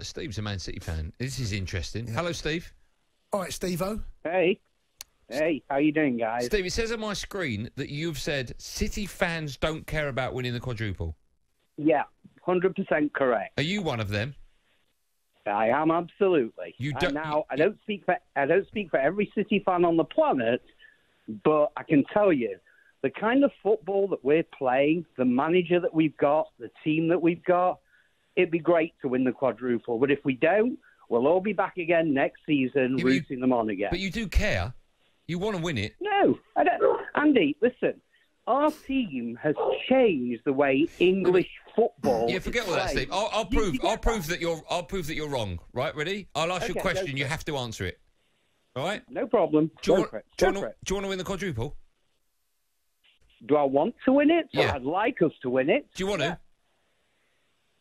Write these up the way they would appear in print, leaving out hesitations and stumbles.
Steve's a Man City fan. This is interesting. Yeah. Hello, Steve. All right, Steve-o. Hey. Hey, how you doing, guys? Steve, it says on my screen that you've said City fans don't care about winning the quadruple. Yeah, 100% correct. Are you one of them? I am, absolutely. You don't, now, I don't speak for every City fan on the planet, but I can tell you, the kind of football that we're playing, the manager that we've got, the team that we've got, it'd be great to win the quadruple. But if we don't, we'll all be back again next season, rooting them on again. But you do care. You want to win it. No, I don't. Andy, listen. Our team has changed the way English football. Yeah, forget all that, Steve. I'll prove that you're wrong. Right, ready? I'll ask you a question. You have to answer it. All right? No problem. Do you want to win the quadruple? Do I want to win it? Yeah. I'd like us to win it. Do you want to?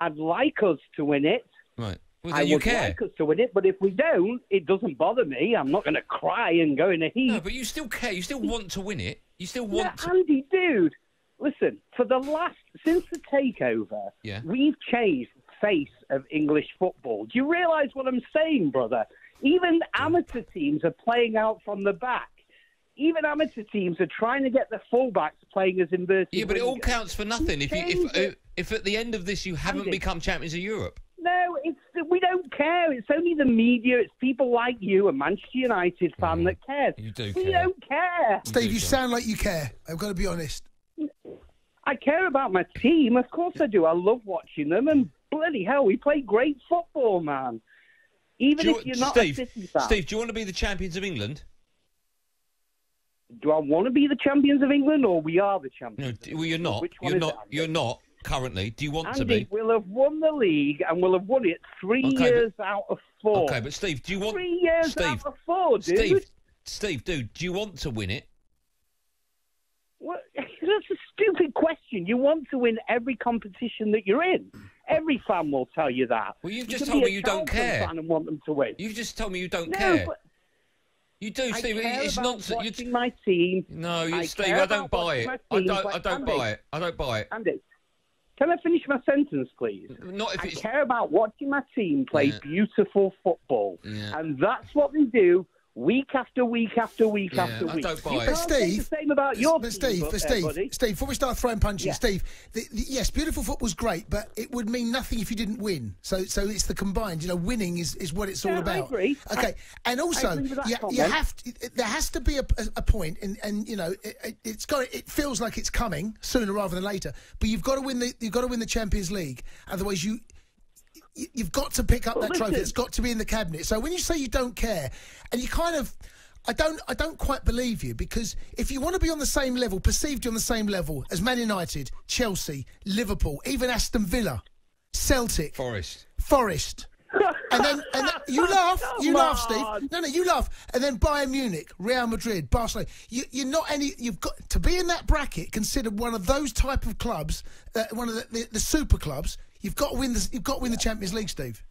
I'd like us to win it. Right. Well, I would like us to win it, but if we don't, it doesn't bother me. I'm not going to cry and go in a heat. No, but you still care. You still want to win it. You still want to... Andy, dude, listen, since the takeover, we've changed the face of English football. Do you realise what I'm saying, brother? Even amateur teams are playing out from the back. Even amateur teams are trying to get the fullbacks playing as inverted. Yeah, but it all counts for nothing if at the end of this you haven't become champions of Europe. No, we don't care. It's only the media. It's people like you, a Manchester United fan, that cares. You do We don't care. Steve, you sound like you care. I've got to be honest. I care about my team. Of course I do. I love watching them. And bloody hell, we play great football, man. Even if you're not a City fan. Steve, do you want to be the champions of England? Do I want to be the champions of England, or we are the champions? No, well, you're not. Which one You're not currently. Do you want Andy, to be? We'll have won the league, and we'll have won it 3 years out of 4. Okay, but Steve, do you want 3 years out of 4, dude? Steve, dude, do you want to win it? What? That's a stupid question. You want to win every competition that you're in. Every fan will tell you that. Well, you've just told me you don't care. Fan and want them to win. You've just told me you don't care. But you do, Steve. It's nonsense. Watching my team. No, Steve, I don't buy it. I don't buy it. I don't buy it. Andy, can I finish my sentence, please? Not if it's... I care about watching my team play beautiful football. Yeah. And that's what they do week after week after week after week. I don't buy it. But Steve, the same about your team, Steve, before we start throwing punches, Steve, yes, beautiful football's great, but it would mean nothing if you didn't win. So it's the combined. You know, winning is what it's all about. I agree. Okay, and also you have to, there has to be a point, and you know it feels like it's coming sooner rather than later. But you've got to win the Champions League, otherwise you've got to pick up that trophy. It's got to be in the cabinet. So when you say you don't care, and you kind of, I don't quite believe you, because if you want to be on the same level, perceived on the same level as Man United, Chelsea, Liverpool, even Aston Villa, Celtic, Forest. And then you laugh, Steve. No, you laugh. And then Bayern Munich, Real Madrid, Barcelona. You're not any. You've got to be in that bracket, considered one of those type of clubs, one of the super clubs. You've got to win the Champions League, Steve.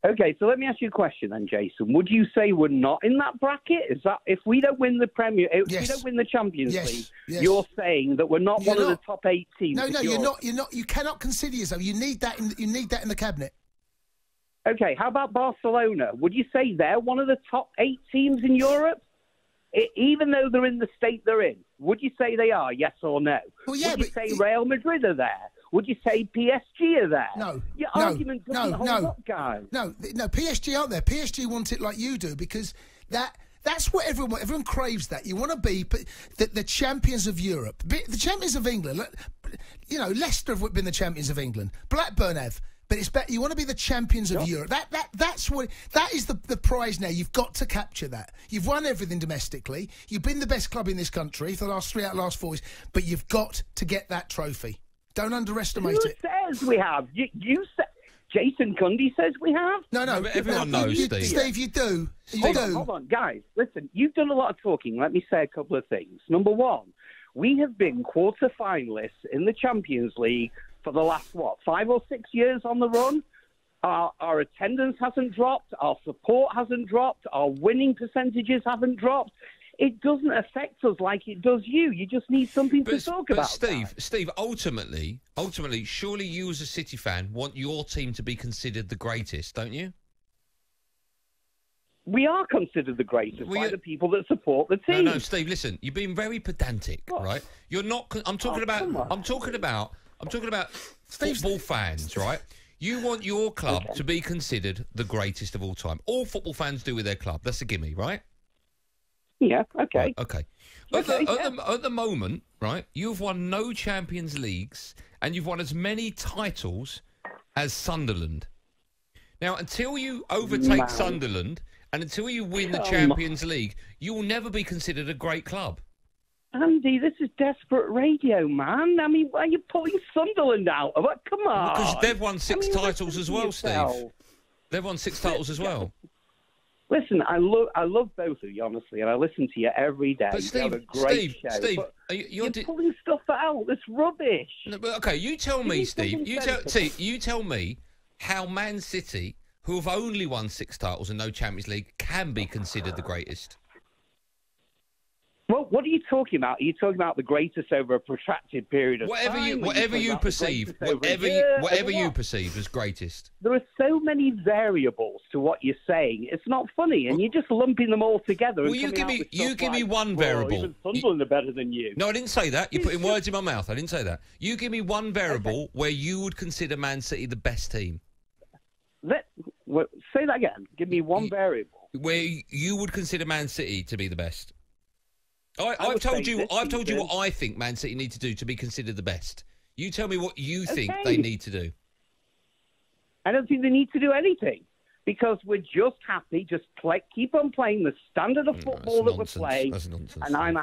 Okay, so let me ask you a question then, Jason. Would you say we're not in that bracket? Is that if we don't win the we don't win the Champions League, you're saying that we're not one of the top 8 teams? No, you're not. You're not. You cannot consider yourself. You need that. You need that in the cabinet. Okay, how about Barcelona? Would you say they're one of the top 8 teams in Europe? Even though they're in the state they're in, would you say they are, yes or no? Well, yeah, would you say Real Madrid are there? Would you say PSG are there? No. Your argument doesn't hold up, guys. No, PSG aren't there. PSG want it like you do, because that's what everyone craves. That you want to be the champions of Europe, the champions of England. You know, Leicester have been the champions of England. Blackburn have. But it's better. You want to be the champions of Europe. That is the prize now. You've got to capture that. You've won everything domestically. You've been the best club in this country for the last 3 out of the last 4 years. But you've got to get that trophy. Don't underestimate it. Who says we have? You say, Jason Cundy says we have? No, but everyone knows, Steve. Steve, you do. Hold on, guys. Listen, you've done a lot of talking. Let me say a couple of things. Number one, we have been quarter-finalists in the Champions League for the last, 5 or 6 years on the run. Our attendance hasn't dropped. Our support hasn't dropped. Our winning percentages haven't dropped. it doesn't affect us like it does you. You just need something to talk about. Steve, ultimately, surely you as a City fan want your team to be considered the greatest, don't you? We are considered the greatest by the people that support the team. No, Steve, listen. You're being very pedantic, right? You're not. I'm talking about football fans, right? You want your club to be considered the greatest of all time. All football fans do with their club. That's a gimme, right? Yeah. Okay. Right, okay. At the moment, right? You've won no Champions Leagues, and you've won as many titles as Sunderland. Now, until you overtake Sunderland. And until you win the Champions League, you will never be considered a great club. Andy, this is desperate radio, man. I mean, why are you pulling Sunderland out of it? Come on. Because they've won six titles as well, Steve. They've won 6 titles as well. Listen, I love both of you, honestly, and I listen to you every day. But Steve, you have a great show. Steve, you're pulling stuff out. It's rubbish. No, but okay, you tell me, Steve. You tell me how Man City, who have only won 6 titles and no Champions League, can be considered the greatest. Well, what are you talking about? Are you talking about the greatest over a protracted period of time? Whatever you perceive as greatest. There are so many variables to what you're saying. It's not funny, and you're just lumping them all together. Well, you give me one variable. Even Sunderland are better than you. No, I didn't say that. You're putting words in my mouth. I didn't say that. You give me one variable where you would consider Man City the best team. Say that again. Give me one variable where you would consider Man City to be the best. I've told you what I think Man City need to do to be considered the best. You tell me what you think they need to do. I don't think they need to do anything because we're just happy, keep on playing the standard of football that we're playing. That's nonsense. And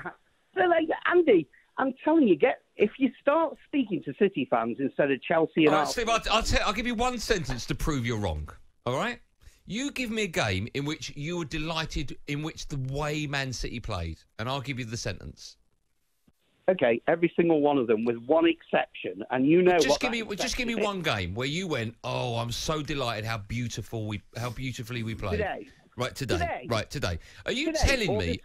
Andy, I'm telling you, if you start speaking to City fans instead of Chelsea and Arsenal... Steve, I'll give you one sentence to prove you're wrong, all right? You give me a game in which you were delighted in which the way Man City played, and I'll give you the sentence. Okay, every single one of them, with one exception, and you know just give me one game where you went, oh, I'm so delighted how beautifully we played. Today. Right, today. Are you telling me?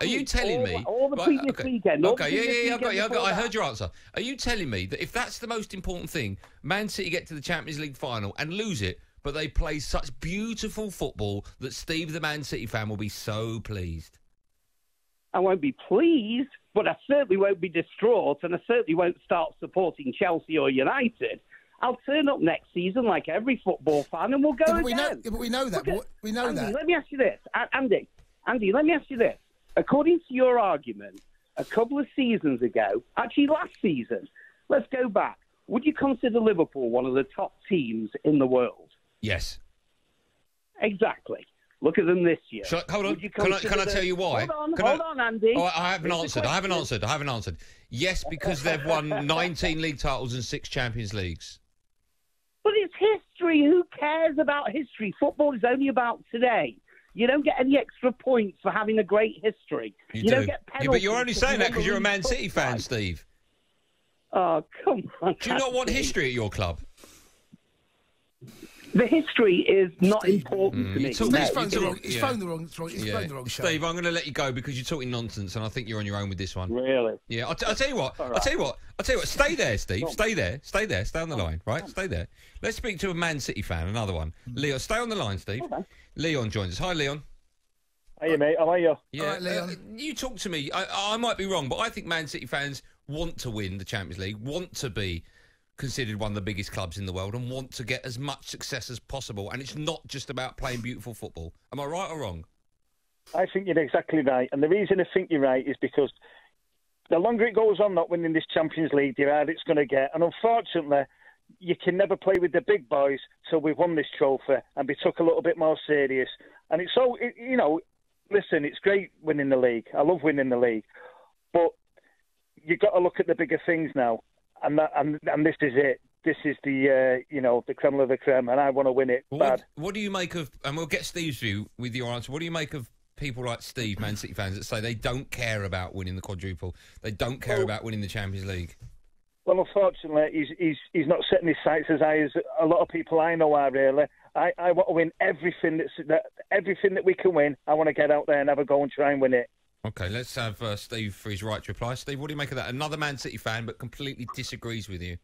All the previous weekend. Okay, I heard your answer. Are you telling me that if that's the most important thing, Man City get to the Champions League final and lose it, but they play such beautiful football that Steve, the Man City fan, will be so pleased? I won't be pleased, but I certainly won't be distraught, and I certainly won't start supporting Chelsea or United. I'll turn up next season like every football fan, and we'll go again. We know that. Andy, let me ask you this. Andy, let me ask you this. According to your argument, a couple of seasons ago, actually last season, let's go back, would you consider Liverpool one of the top teams in the world? Yes. Exactly. Look at them this year. Hold on. Can I tell you why? Hold on, Andy. Oh, I haven't answered. Yes, because they've won 19 league titles and 6 Champions Leagues. But it's history. Who cares about history? Football is only about today. You don't get any extra points for having a great history. You don't get penalties. But you're only saying that because you're a Man City fan, Steve. Oh, come on. Do you not want history at your club? The history is not important to me. He's phoned the wrong show. Steve, I'm going to let you go because you're talking nonsense, and I think you're on your own with this one. Really? Yeah. I'll tell you what. Right. I'll tell you what. Stay there, Steve. Stay there. Stay on the line. Right. Stay there. Let's speak to a Man City fan. Another one. Leon, stay on the line, Steve. Okay. Leon joins us. Hi, Leon. Hey, mate. How are you? Yeah. All right, Leon. You talk to me. I might be wrong, but I think Man City fans want to win the Champions League, want to be considered one of the biggest clubs in the world, and want to get as much success as possible. And it's not just about playing beautiful football. Am I right or wrong? I think you're exactly right. And the reason I think you're right is because the longer it goes on not winning this Champions League, the harder it's going to get. And unfortunately, you can never play with the big boys till we've won this trophy and be took a little bit more serious. And it's so, listen, it's great winning the league. I love winning the league. But you've got to look at the bigger things now. And this is it. This is the creme of the creme, and I want to win it bad. What do you make of, and we'll get Steve's view with your answer, what do you make of people like Steve, Man City fans, that say they don't care about winning the quadruple, they don't care about winning the Champions League? Well, unfortunately, he's not setting his sights as high as a lot of people I know are, really. I want to win everything that we can win. I want to get out there and have a go and try and win it. Okay, let's have Steve for his right to reply. Steve, what do you make of that? Another Man City fan, but completely disagrees with you.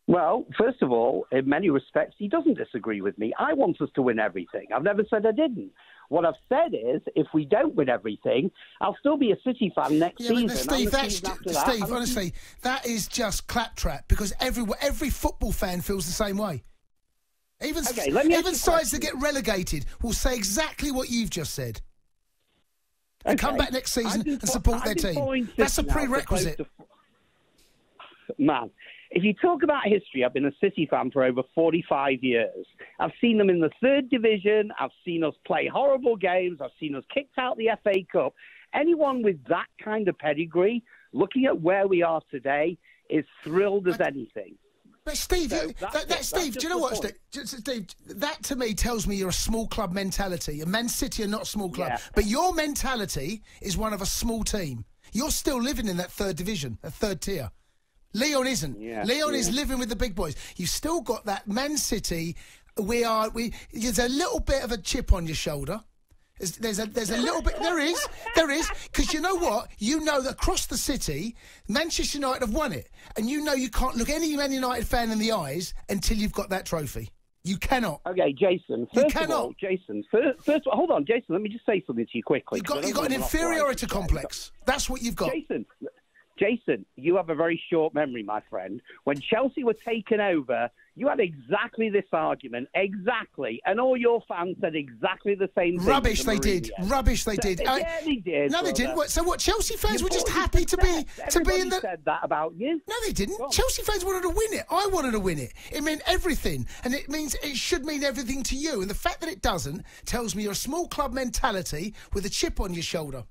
Well, first of all, in many respects, he doesn't disagree with me. I want us to win everything. I've never said I didn't. What I've said is, if we don't win everything, I'll still be a City fan next season. Steve, honestly, that is just claptrap, because every football fan feels the same way. Even sides that get relegated will say exactly what you've just said. And come back next season and support their team. That's a prerequisite. Man, if you talk about history, I've been a City fan for over 45 years. I've seen them in the third division. I've seen us play horrible games. I've seen us kicked out the FA Cup. Anyone with that kind of pedigree, looking at where we are today, is thrilled as anything. But Steve, Steve, do you know what, Steve? That to me tells me you're a small club mentality. And Man City are not a small club. Yeah. But your mentality is one of a small team. You're still living in that third division, a third tier. Leon isn't. Yeah, Leon is living with the big boys. You've still got that Man City. There's a little bit of a chip on your shoulder. There's a little bit. There is. Because you know what? You know that across the city, Manchester United have won it, and you know you can't look any Man United fan in the eyes until you've got that trophy. You cannot. Okay, Jason. First of all, hold on, Jason. Let me just say something to you quickly. You've got an inferiority complex. That's what you've got. Jason, you have a very short memory, my friend. When Chelsea were taken over, you had exactly this argument, and all your fans said exactly the same thing. Rubbish they did. Yeah, they did. No, they didn't. So what? Chelsea fans were just happy to be in the. Said that about you. No, they didn't. Chelsea fans wanted to win it. I wanted to win it. It meant everything, and it should mean everything to you. And the fact that it doesn't tells me you're a small club mentality with a chip on your shoulder.